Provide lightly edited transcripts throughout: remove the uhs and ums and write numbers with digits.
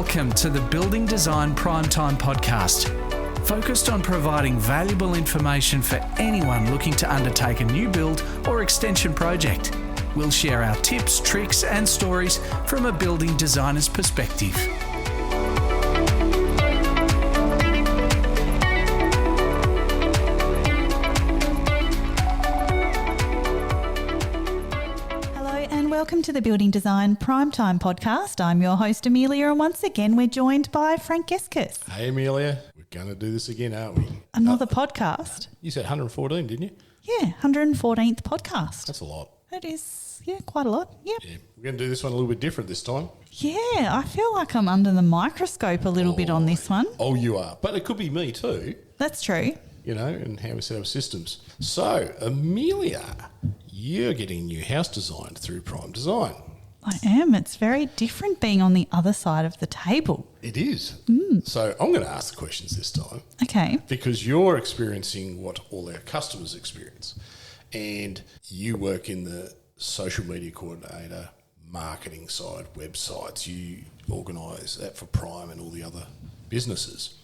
Welcome to the Building Design Primetime Podcast, focused on providing valuable information for anyone looking to undertake a new build or extension project. We'll share our tips, tricks and stories from a building designer's perspective. Welcome to the Building Design Primetime Podcast. I'm your host, Amelia, and once again, we're joined by Frank Geskis. Hey, Amelia. We're going to do this again, aren't we? Another podcast. You said 114, didn't you? Yeah, 114th podcast. That's a lot. It is, quite a lot. Yep. Yeah, we're going to do this one a little bit different this time. Yeah, I feel like I'm under the microscope a little bit on this one. Oh, you are. But it could be me too. That's true. You know, and how we set up systems. So, Amelia, you're getting a new house designed through Prime Design. I am. It's very different being on the other side of the table. It is. So I'm going to ask the questions this time. Okay. Because you're experiencing what all our customers experience. And you work in the social media coordinator, marketing side, websites. You organise that for Prime and all the other businesses.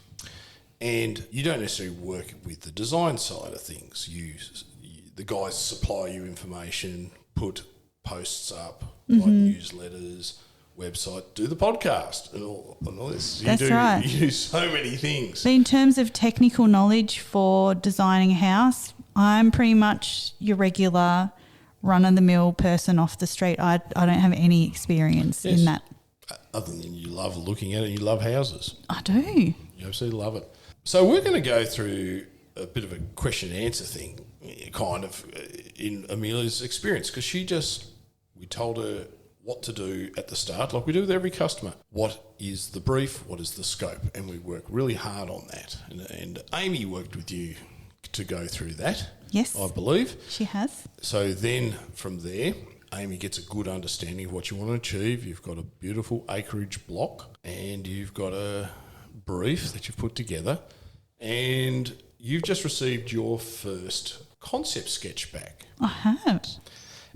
And you don't necessarily work with the design side of things. The guys supply you information, put posts up, like newsletters, website, do the podcast and all this. Right. You do so many things. But in terms of technical knowledge for designing a house, I'm pretty much your regular run-of-the-mill person off the street. I don't have any experience in that. Other than you love looking at it and you love houses. I do. You absolutely love it. So we're going to go through a bit of a question and answer thing, kind of in Amelia's experience, because we told her what to do at the start, like we do with every customer. What is the brief? What is the scope? And we work really hard on that. And Amy worked with you to go through that. Yes. I believe. She has. So then from there, Amy gets a good understanding of what you want to achieve. You've got a beautiful acreage block and you've got a brief that you've put together, and you've just received your first concept sketch back. I have.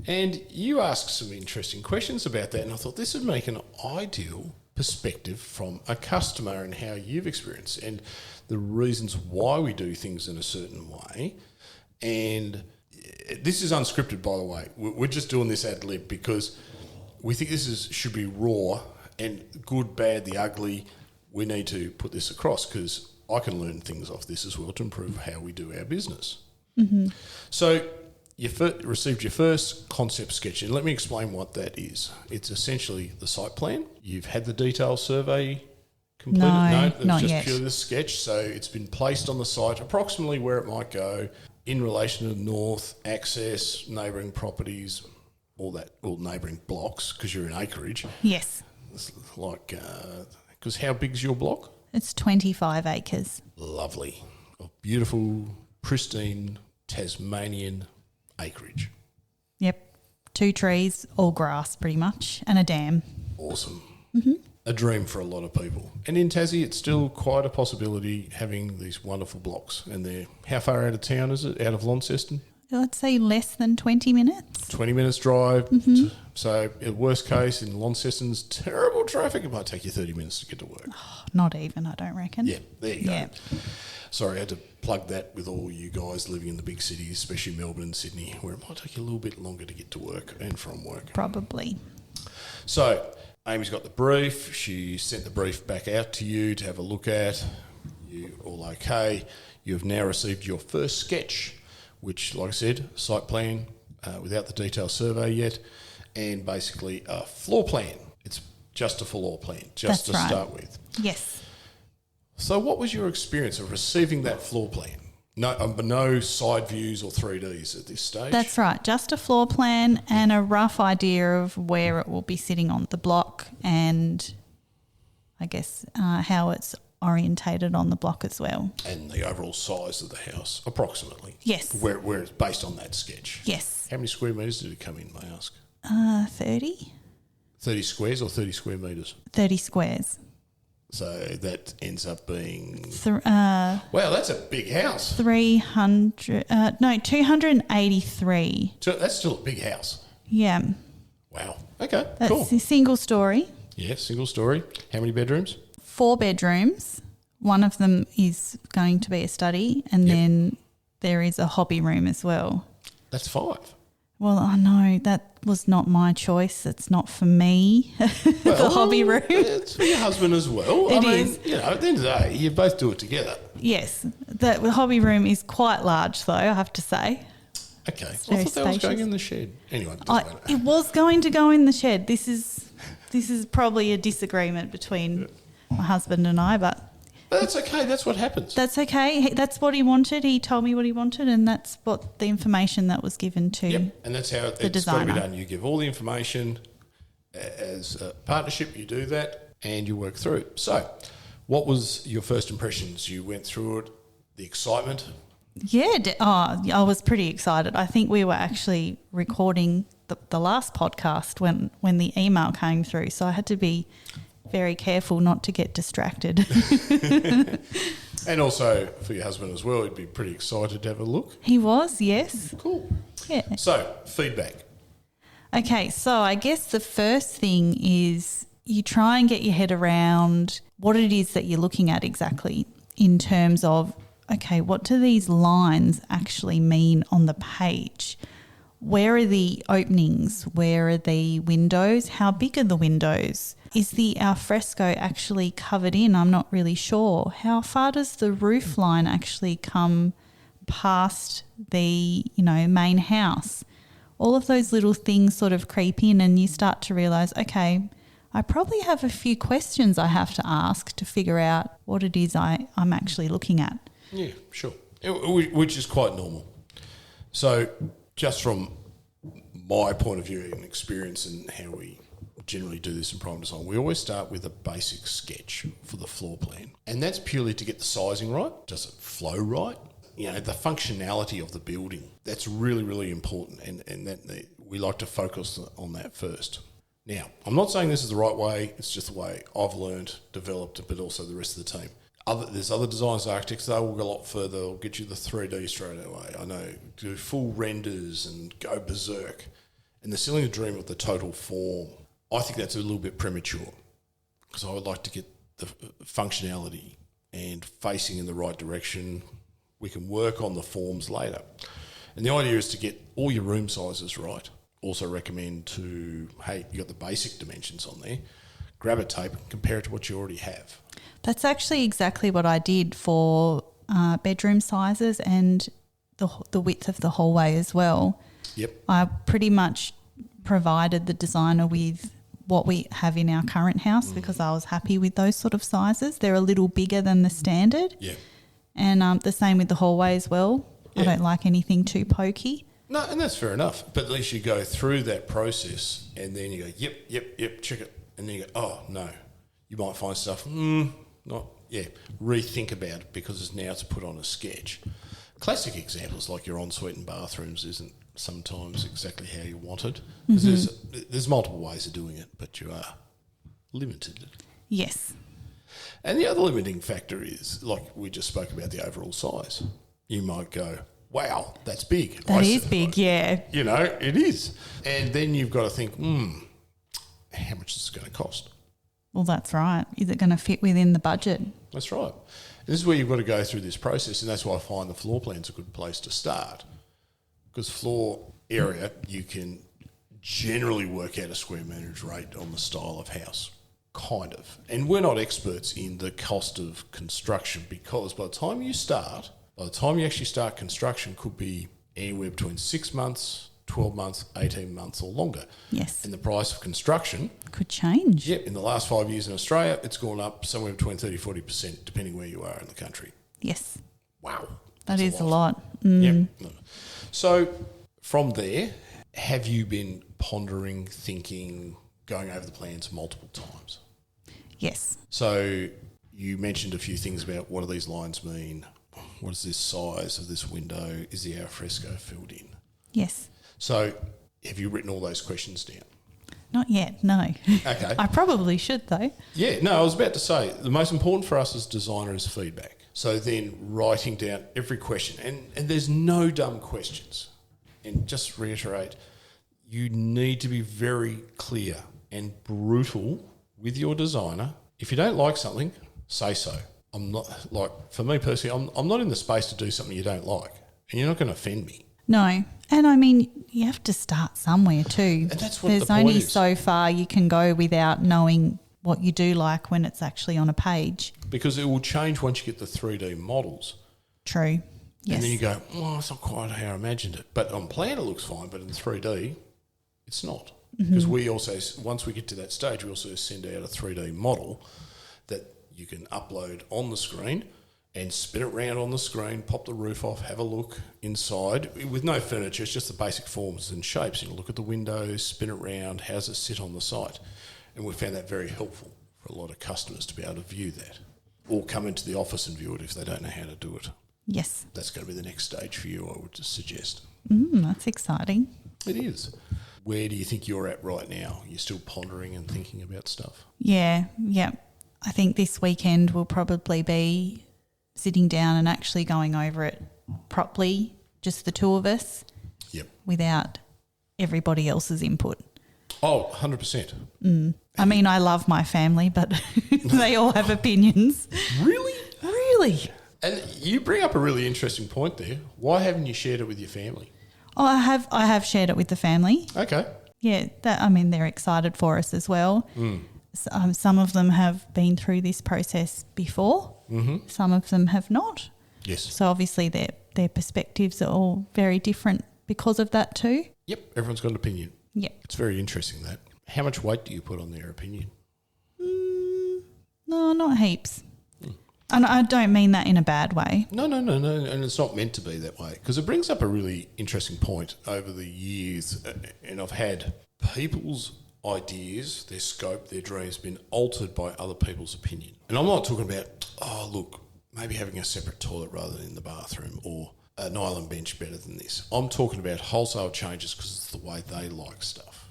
And you asked some interesting questions about that, and I thought this would make an ideal perspective from a customer and how you've experienced and the reasons why we do things in a certain way. And this is unscripted, by the way. We're just doing this ad lib because we think this should be raw and good, bad, the ugly. We need to put this across because I can learn things off this as well to improve how we do our business. Mm-hmm. So you received your first concept sketch, and let me explain what that is. It's essentially the site plan. You've had the detail survey completed. No, it was not just yet. purely the sketch. So it's been placed on the site, approximately where it might go in relation to the north, access, neighbouring properties, all that, all neighbouring blocks, because you're in acreage. Yes. It's like, because how big's your block? It's 25 acres. Lovely. A beautiful, pristine Tasmanian acreage. Yep. 2 trees, all grass pretty much, and a dam. Awesome. Mm-hmm. A dream for a lot of people. And in Tassie, it's still quite a possibility having these wonderful blocks. And they're, how far out of town is it, out of Launceston? Let's say less than 20 minutes. 20 minutes drive. Mm-hmm. So, in worst case, in Launceston's terrible traffic, it might take you 30 minutes to get to work. Oh, not even, I don't reckon. Yeah, there you go. Yeah. Sorry, I had to plug that with all you guys living in the big cities, especially Melbourne and Sydney, where it might take you a little bit longer to get to work and from work. Probably. So, Amy's got the brief. She sent the brief back out to you to have a look at. You all okay. You've now received your first sketch, which, like I said, site plan without the detail survey yet, and basically a floor plan. It's just a floor plan, just to start with. Yes. So what was your experience of receiving that floor plan? No side views or 3Ds at this stage? That's right. Just a floor plan and a rough idea of where it will be sitting on the block and I guess how it's orientated on the block as well. And the overall size of the house, approximately. Yes. Where it's based on that sketch. Yes. How many square metres did it come in, may I ask? 30. 30 squares or 30 square metres? 30 squares. So that ends up being... wow, that's a big house. 283. So that's still a big house. Yeah. Wow. Okay, That's cool. a single story. Yeah, single story. How many bedrooms? 4 bedrooms. One of them is going to be a study, and then there is a hobby room as well. That's 5. Well, I know that was not my choice. It's not for me, the hobby room. It's for your husband as well. It is. At the end of the day, you both do it together. Yes, the hobby room is quite large though, I have to say. Okay. I very thought that was going spacious. in the shed. Anyway, it doesn't matter. It was going to go in the shed. This is probably a disagreement between my husband and I, but That's okay. That's what happens. that's okay. That's what he wanted. He told me what he wanted, and that's what the information that was given to. Yep. And that's how it's got to be designer. done. You give all the information as a partnership. You do that, and you work through it. So, what was your first impressions? You went through it. The excitement. Yeah, I was pretty excited. I think we were actually recording the last podcast when the email came through, so I had to be very careful not to get distracted. And also for your husband as well, he'd be pretty excited to have a look. He was, yes. Cool. Yeah. So, feedback. Okay, so I guess the first thing is you try and get your head around what it is that you're looking at exactly in terms of, okay, what do these lines actually mean on the page? Where are the openings? Where are the windows? How big are the windows? Is the alfresco actually covered in? I'm not really sure. How far does the roof line actually come past the, main house? All of those little things sort of creep in, and you start to realise, okay, I probably have a few questions I have to ask to figure out what it is I'm actually looking at. Yeah, sure. Which is quite normal. So, just from my point of view and experience and how we generally do this in prime design, we always start with a basic sketch for the floor plan. And that's purely to get the sizing right. Does it flow right? The functionality of the building. That's really, really important. And that we like to focus on that first. Now, I'm not saying this is the right way. It's just the way I've learned, developed, but also the rest of the team. There's other designers, architects, they will go a lot further. They'll get you the 3D straight away. I know, do full renders and go berserk. And they're selling a dream of the total form. I think that's a little bit premature because I would like to get the functionality and facing in the right direction. We can work on the forms later. And the idea is to get all your room sizes right. Also recommend you got the basic dimensions on there. Grab a tape and compare it to what you already have. That's actually exactly what I did for bedroom sizes and the width of the hallway as well. Yep. I pretty much provided the designer with what we have in our current house because I was happy with those sort of sizes. They're a little bigger than the standard. Yeah. And the same with the hallway as well. Yeah. I don't like anything too pokey. No, and that's fair enough. But at least you go through that process and then you go, yep, check it. And then you go, oh, no. You might find stuff, rethink about it because now it's put on a sketch. Classic examples like your ensuite and bathrooms isn't sometimes exactly how you want it. There's multiple ways of doing it, but you are limited. Yes. And the other limiting factor is, like we just spoke about, the overall size. You might go, wow, that's big. That is big, yeah. It is. And then you've got to think, how much is it going to cost? Well, that's right. Is it going to fit within the budget? That's right. And this is where you've got to go through this process, and that's why I find the floor plan's a good place to start. Because floor area, you can generally work out a square meterage rate on the style of house. Kind of. And we're not experts in the cost of construction because by the time you actually start construction could be anywhere between 6 months, 12 months, 18 months or longer. Yes. And the price of construction could change. Yep. In the last 5 years in Australia, it's gone up somewhere between 30-40% depending where you are in the country. Yes. Wow. That is a lot. Yep. So from there, have you been pondering, thinking, going over the plans multiple times? Yes. So you mentioned a few things about what do these lines mean? What is this size of this window? Is the alfresco filled in? Yes. So have you written all those questions down? Not yet, no. Okay. I probably should though. Yeah, no, I was about to say, the most important for us as designer is feedback. So then writing down every question, and there's no dumb questions. And just reiterate, you need to be very clear and brutal with your designer. If you don't like something, say so. I'm not, like, for me personally, I'm not in the space to do something you don't like, and you're not going to offend me. No. And I mean, you have to start somewhere too. And that's what There's the point only is. so far you can go without knowing what you do like when it's actually on a page. Because it will change once you get the 3D models. True. Yes. And then you go, oh, it's not quite how I imagined it. But on plan it looks fine, but in 3D, it's not. Because we also, once we get to that stage, we also send out a 3D model that you can upload on the screen and spin it around on the screen, pop the roof off, have a look inside with no furniture. It's just the basic forms and shapes. You look at the windows, spin it around, how does it sit on the site? And we found that very helpful for a lot of customers to be able to view that, or come into the office and view it if they don't know how to do it. Yes. That's going to be the next stage for you, I would just suggest. That's exciting. It is. Where do you think you're at right now? You're still pondering and thinking about stuff? Yeah. I think this weekend will probably be sitting down and actually going over it properly, just the two of us. Yep. Without everybody else's input. Oh, 100%. I mean, I love my family, but they all have opinions. Really? Really? And you bring up a really interesting point there. Why haven't you shared it with your family? Oh, I have shared it with the family. Okay. Yeah, they're excited for us as well. Some of them have been through this process before. Some of them have not. Yes. So obviously their perspectives are all very different because of that too. Yep. Everyone's got an opinion. Yep. It's very interesting that. How much weight do you put on their opinion? No, not heaps. And I don't mean that in a bad way. No. And it's not meant to be that way, because it brings up a really interesting point over the years. And I've had people's ideas, their scope, their dreams been altered by other people's opinion. And I'm not talking about, oh, look, maybe having a separate toilet rather than in the bathroom, or an island bench better than this. I'm talking about wholesale changes because it's the way they like stuff.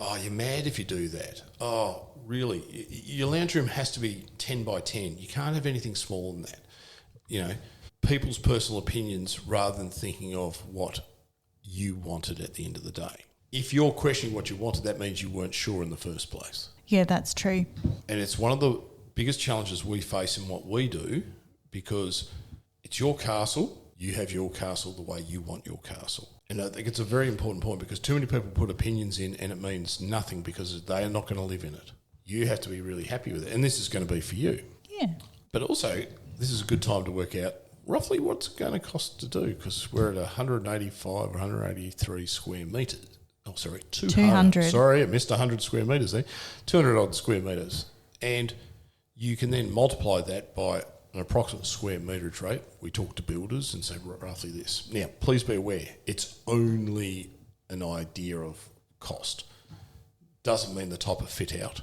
Oh, you're mad if you do that. Oh, really? Your lounge room has to be 10 by 10. You can't have anything smaller than that. You know, people's personal opinions rather than thinking of what you wanted at the end of the day. If you're questioning what you wanted, that means you weren't sure in the first place. Yeah, that's true. And it's one of the biggest challenges we face in what we do, because it's your castle. You have your castle the way you want your castle. And I think it's a very important point, because too many people put opinions in and it means nothing because they are not going to live in it. You have to be really happy with it. And this is going to be for you. Yeah. But also, this is a good time to work out roughly what's it going to cost to do, because we're at 185 or 183 square metres. Oh, sorry, 200. Sorry, I missed 100 square metres there. 200 odd square metres. And you can then multiply that by an approximate square meterage rate. We talk to builders and say roughly this. Now, please be aware, it's only an idea of cost. Doesn't mean the type of fit out.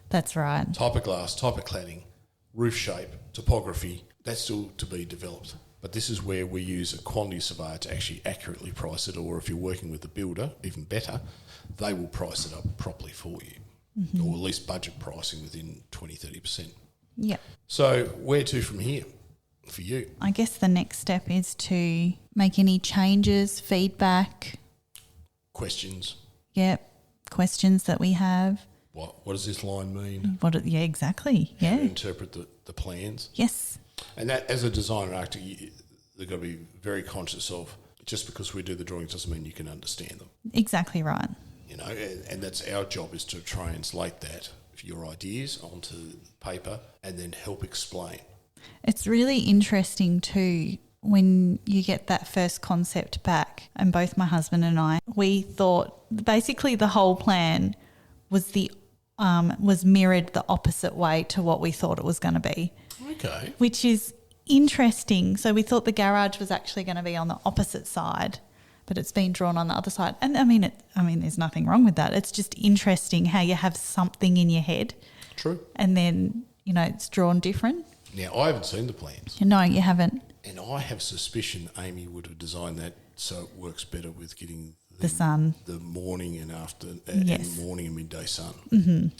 That's right. Type of glass, type of cladding, roof shape, topography, that's still to be developed. But this is where we use a quantity surveyor to actually accurately price it, or if you're working with the builder, even better, they will price it up properly for you, or at least budget pricing within 20-30%. Yeah. So where to from here for you? I guess the next step is to make any changes, feedback. Questions. Yep. Questions that we have. What does this line mean? Yeah, exactly. How Yeah. to interpret the plans. Yes. And that, as a designer architect, they've got to be very conscious of, just because we do the drawings doesn't mean you can understand them. Exactly right. You know, and that's our job, is to translate that, your ideas, onto paper and then help explain. It's really interesting too when you get that first concept back, and both my husband and I, we thought basically the whole plan was mirrored the opposite way to what we thought it was going to be. Okay. Which is interesting. So we thought the garage was actually going to be on the opposite side, but it's been drawn on the other side. And I mean, there's nothing wrong with that. It's just interesting how you have something in your head. True. And then, it's drawn different. Now, I haven't seen the plans. No, you haven't. And I have suspicion Amy would have designed that so it works better with getting The sun. the morning and Yes. and morning and midday sun.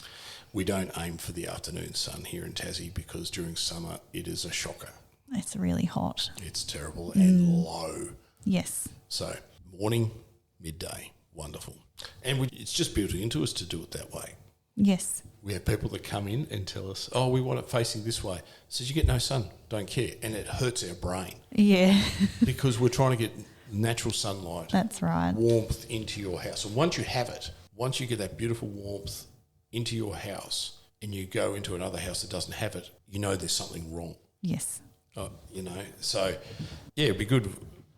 We don't aim for the afternoon sun here in Tassie, because during summer it is a shocker. It's really hot. It's terrible and low. Yes. So morning, midday, wonderful. And it's just built into us to do it that way. Yes. We have people that come in and tell us, oh, we want it facing this way. Says, you get no sun, don't care. And it hurts our brain. Yeah. Because we're trying to get natural sunlight. That's right. Warmth into your house. And once you have it, once you get that beautiful warmth into your house and you go into another house that doesn't have it, you know there's something wrong. Yes. So, yeah, it'd be good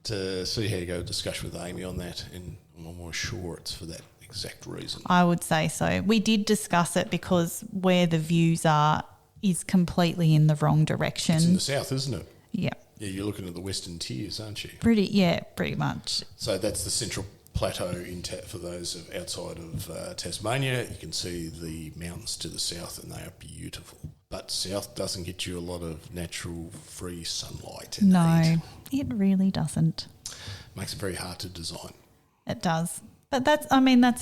to see how you go discuss with Amy on that, and I'm more sure it's for that exact reason. I would say so. We did discuss it because where the views are is completely in the wrong direction. It's in the south, isn't it? Yeah. Yeah, you're looking at the Western Tiers, aren't you? Pretty much. So that's the Central Plateau for those outside of Tasmania. You can see the mountains to the south, and they are beautiful. But south doesn't get you a lot of natural free sunlight and heat. It really doesn't. Makes it very hard to design. It does. But that's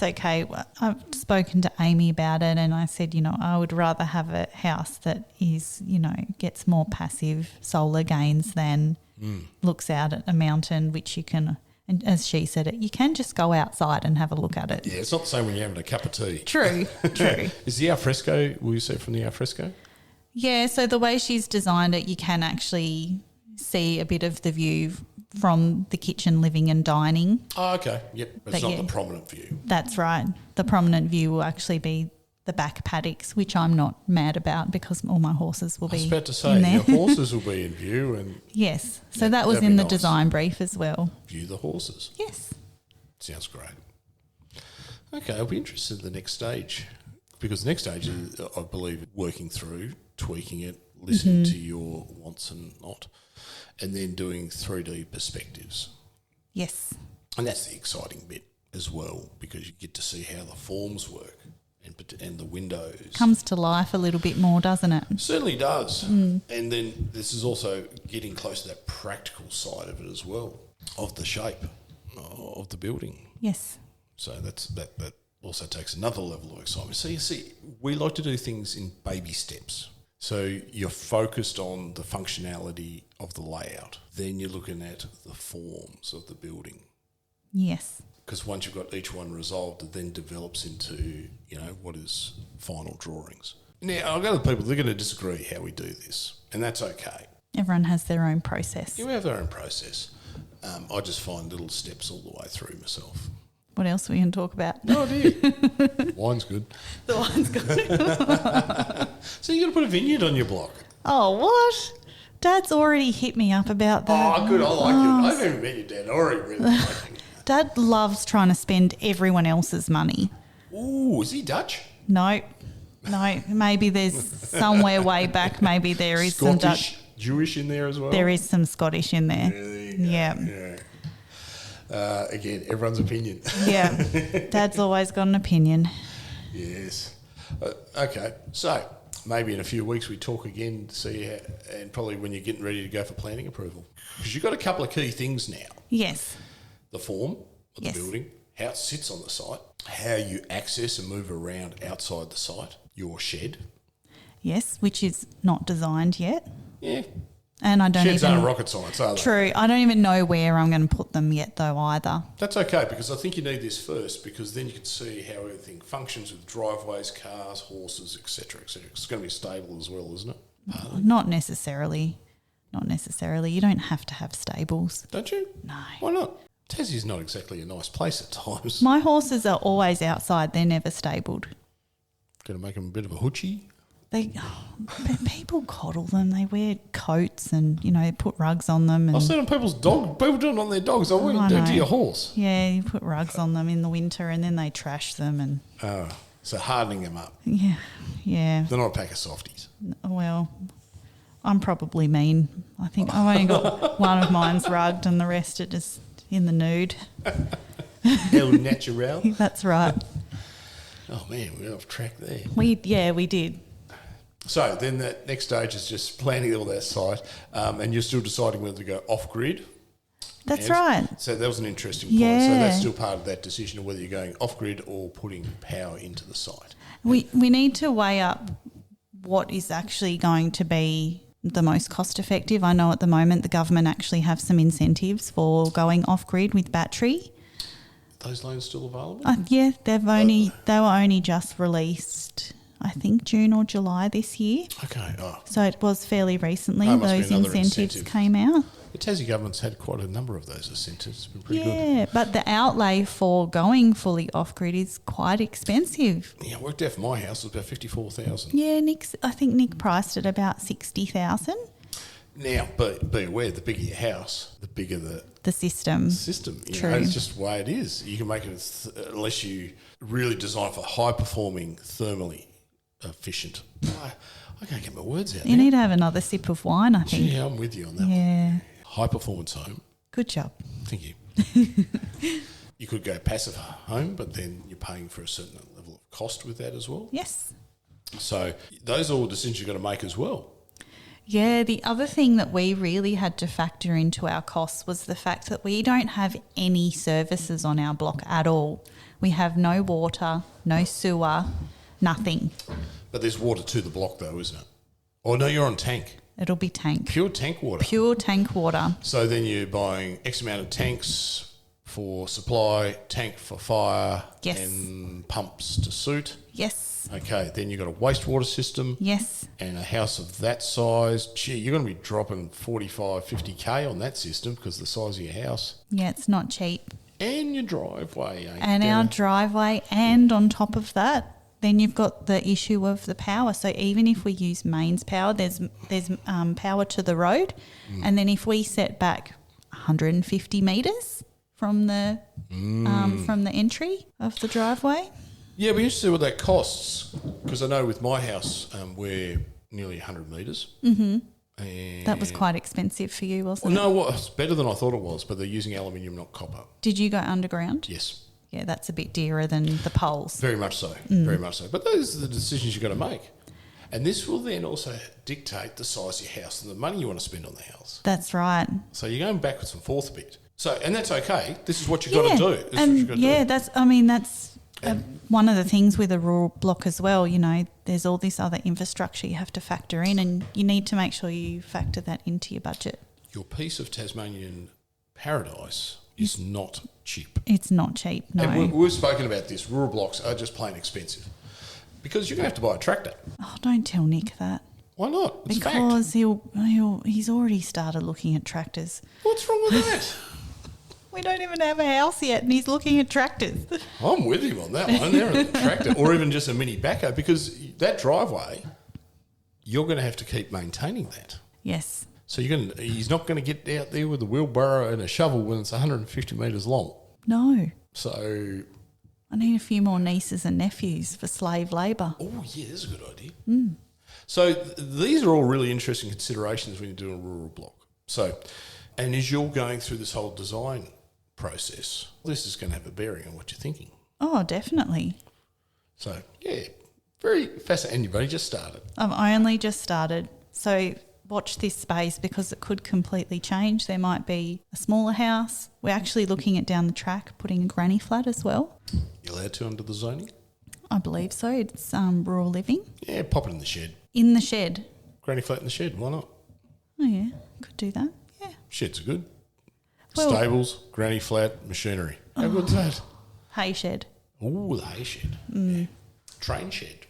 okay. I've spoken to Amy about it, and I said, I would rather have a house that is, gets more passive solar gains than looks out at a mountain, which you can, and as she said it, you can just go outside and have a look at it. Yeah, it's not the same when you're having a cup of tea. True. Is the alfresco, will you say from the alfresco? Yeah, so the way she's designed it, you can actually see a bit of the view from the kitchen, living and dining. Oh, okay. Yep. But it's not the prominent view. That's right. The prominent view will actually be the back paddocks, which I'm not mad about because all my horses will be in there. I was about to say, your horses will be in view. And yes. So that was in the design brief as well. View the horses. Yes. Sounds great. Okay, I'll be interested in the next stage, because the next stage is, I believe, working through, tweaking it, listening to your wants and not, and then doing 3D perspectives. Yes. And that's the exciting bit as well, because you get to see how the forms work and the windows. Comes to life a little bit more, doesn't it? Certainly does. And then this is also getting close to that practical side of it as well, of the shape of the building. Yes. So that also takes another level of excitement. So you see, we like to do things in baby steps. So you're focused on the functionality of the layout. Then you're looking at the forms of the building. Yes. Because once you've got each one resolved, it then develops into, what is final drawings. Now, I've got other people, they're going to disagree how we do this, and that's okay. Everyone has their own process. You have their own process. I just find little steps all the way through myself. What else are we going to talk about? No idea. Wine's good. The wine's good. So you're going to put a vineyard on your block. Oh, what? Dad's already hit me up about that. Oh, good. I like you. I haven't even met your dad. I already really like him. Dad loves trying to spend everyone else's money. Ooh, is he Dutch? No. Maybe there's somewhere way back, maybe there is Scottish, some Dutch. Jewish in there as well? There is some Scottish in there. Yeah. Again, everyone's opinion. Yeah. Dad's always got an opinion. Yes. Okay. So maybe in a few weeks we talk again to see how, and probably when you're getting ready to go for planning approval. Because you've got a couple of key things now. Yes. The form of the building, how it sits on the site, how you access and move around outside the site, your shed. Yes, which is not designed yet. Yeah. And I don't Sheds even... aren't rocket science, are they? True. I don't even know where I'm going to put them yet though either. That's okay, because I think you need this first, because then you can see how everything functions with driveways, cars, horses, etc., etc. It's going to be stable as well, isn't it? Not necessarily. You don't have to have stables. Don't you? No. Why not? Tassie's not exactly a nice place at times. My horses are always outside. They're never stabled. Going to make them a bit of a hoochie? People coddle them. They wear coats and, put rugs on them. And I've seen on people's dog. People do it on their dogs. I wouldn't do it to your horse. Yeah, you put rugs on them in the winter and then they trash them. And so hardening them up. Yeah. They're not a pack of softies. Well, I'm probably mean. I think I've only got one of mine's rugged and the rest are just in the nude. El natural. That's right. Oh man, we're off track there. We did. So then that next stage is just planning all that site, and you're still deciding whether to go off grid. That's right. So that was an interesting point. Yeah. So that's still part of that decision of whether you're going off grid or putting power into the site. We need to weigh up what is actually going to be the most cost effective. I know at the moment the government actually have some incentives for going off grid with battery. those loans still available? Yeah, they were only just released, I think June or July this year. Okay. Oh. So it was fairly recently. Oh, it must be Those another incentives incentive. came out. The Tassie government's had quite a number of those incentives. It's been pretty good. Yeah, but the outlay for going fully off-grid is quite expensive. Yeah, it worked out for my house. It was about 54,000. Yeah, I think Nick priced it about 60,000. Now, but be aware, the bigger your house, the bigger the system. You know, it's just the way it is. You can make it, unless you really design for high-performing, thermally efficient. I can't get my words out. You need to have another sip of wine, I think. Yeah, I'm with you on that one. Yeah. High-performance home. Good job. Thank you. You could go passive home, but then you're paying for a certain level of cost with that as well. Yes. So those are all decisions you've got to make as well. Yeah, the other thing that we really had to factor into our costs was the fact that we don't have any services on our block at all. We have no water, no sewer, nothing. But there's water to the block though, isn't it? Oh, no, you're on tank. It'll be tank. Pure tank water. Pure tank water. So then you're buying X amount of tanks for supply, tank for fire, Yes. and pumps to suit. Yes. Okay, then you've got a wastewater system. Yes. And a house of that size. Gee, you're going to be dropping 45, 50K on that system because of the size of your house. Yeah, it's not cheap. And your driveway. And our driveway, and on top of that, then you've got the issue of the power. So even if we use mains power, there's power to the road, and then if we set back 150 metres from the entry of the driveway. Yeah, we're interested in what that costs because I know with my house we're nearly 100 metres. Mm-hmm. And That was quite expensive for you, wasn't it? No, well, it's better than I thought it was, but they're using aluminium, not copper. Did you go underground? Yes. Yeah, that's a bit dearer than the poles. Very much so. Very much so. But those are the decisions you've got to make. And this will then also dictate the size of your house and the money you want to spend on the house. That's right. So you're going backwards and forth a bit. So, and that's okay. This is what you've got to do. This is and what you've got to do. that's one of the things with a rural block as well. You know, there's all this other infrastructure you have to factor in, and you need to make sure you factor that into your budget. Your piece of Tasmanian paradise is not cheap. It's not cheap, no. And we've spoken about this. Rural blocks are just plain expensive because you're going to have to buy a tractor. Oh, don't tell Nick that. Why not? It's Because fact. he's already started looking at tractors. What's wrong with that? We don't even have a house yet, and he's looking at tractors. I'm with him on that one. They're a tractor or even just a mini backhoe because that driveway, you're going to have to keep maintaining that. Yes. So he's not going to get out there with a wheelbarrow and a shovel when it's 150 metres long. No. So, I need a few more nieces and nephews for slave labour. oh yeah, that's a good idea. So these are all really interesting considerations when you're doing a rural block. So, and as you're going through this whole design process, this is going to have a bearing on what you're thinking. Oh, definitely. So, yeah, very fascinating. And you've only just started. I've only just started. So watch this space because it could completely change. There might be a smaller house. We're actually looking at down the track putting a granny flat as well. You're allowed to under the zoning? I believe so. It's rural living. Yeah, pop it in the shed. In the shed. Granny flat in the shed, why not? Oh, yeah. Could do that. Yeah. Sheds are good. Well- Stables, granny flat, machinery. How good's that? Hay shed. Ooh, the hay shed. Yeah. Train shed.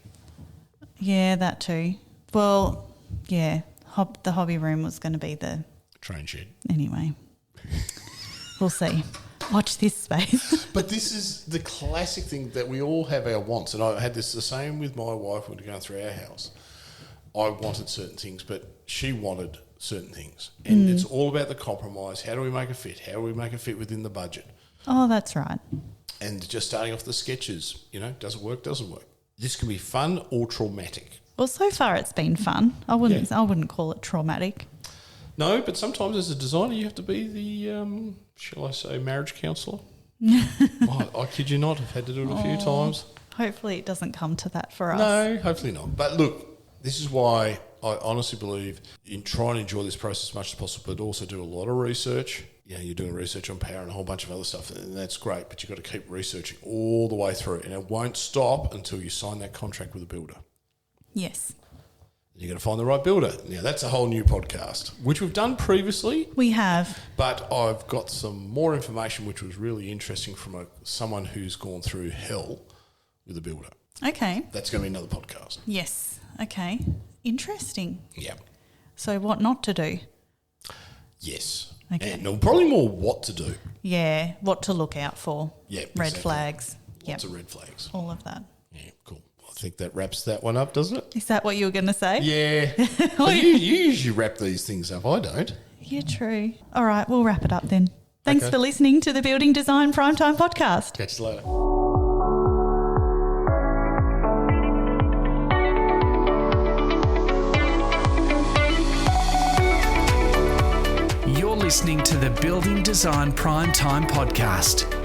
Yeah, that too. Well, yeah. The hobby room was going to be the... Train shed. Anyway. We'll see. Watch this space. But this is the classic thing that we all have our wants. And I had this the same with my wife when we were going through our house. I wanted certain things, but she wanted certain things. And it's all about the compromise. How do we make it fit? How do we make it fit within the budget? Oh, that's right. And just starting off the sketches, does it work, doesn't work. This can be fun or traumatic. Well, so far it's been fun. I wouldn't call it traumatic. No, but sometimes as a designer you have to be the, shall I say, marriage counsellor. I kid you not, I've had to do it a few times. Hopefully it doesn't come to that for us. No, hopefully not. But look, this is why I honestly believe in trying to enjoy this process as much as possible, but also do a lot of research. You're doing research on power and a whole bunch of other stuff, and that's great, but you've got to keep researching all the way through, and it won't stop until you sign that contract with a builder. Yes. You've got to find the right builder. Now, that's a whole new podcast, which we've done previously. We have. But I've got some more information which was really interesting from someone who's gone through hell with a builder. Okay. That's going to be another podcast. Yes. Okay. Interesting. Yeah. So what not to do? Yes. Okay. And no, probably more what to do. Yeah. What to look out for. Yeah. Red exactly. flags. Lots of red flags. All of that. Yeah, cool. I think that wraps that one up, doesn't it? Is that what you were going to say? Yeah. But you usually wrap these things up. I don't. Yeah, true. All right, we'll wrap it up then. Thanks Okay. for listening to the Building Design Primetime Podcast. Catch you later. You're listening to the Building Design Primetime Podcast.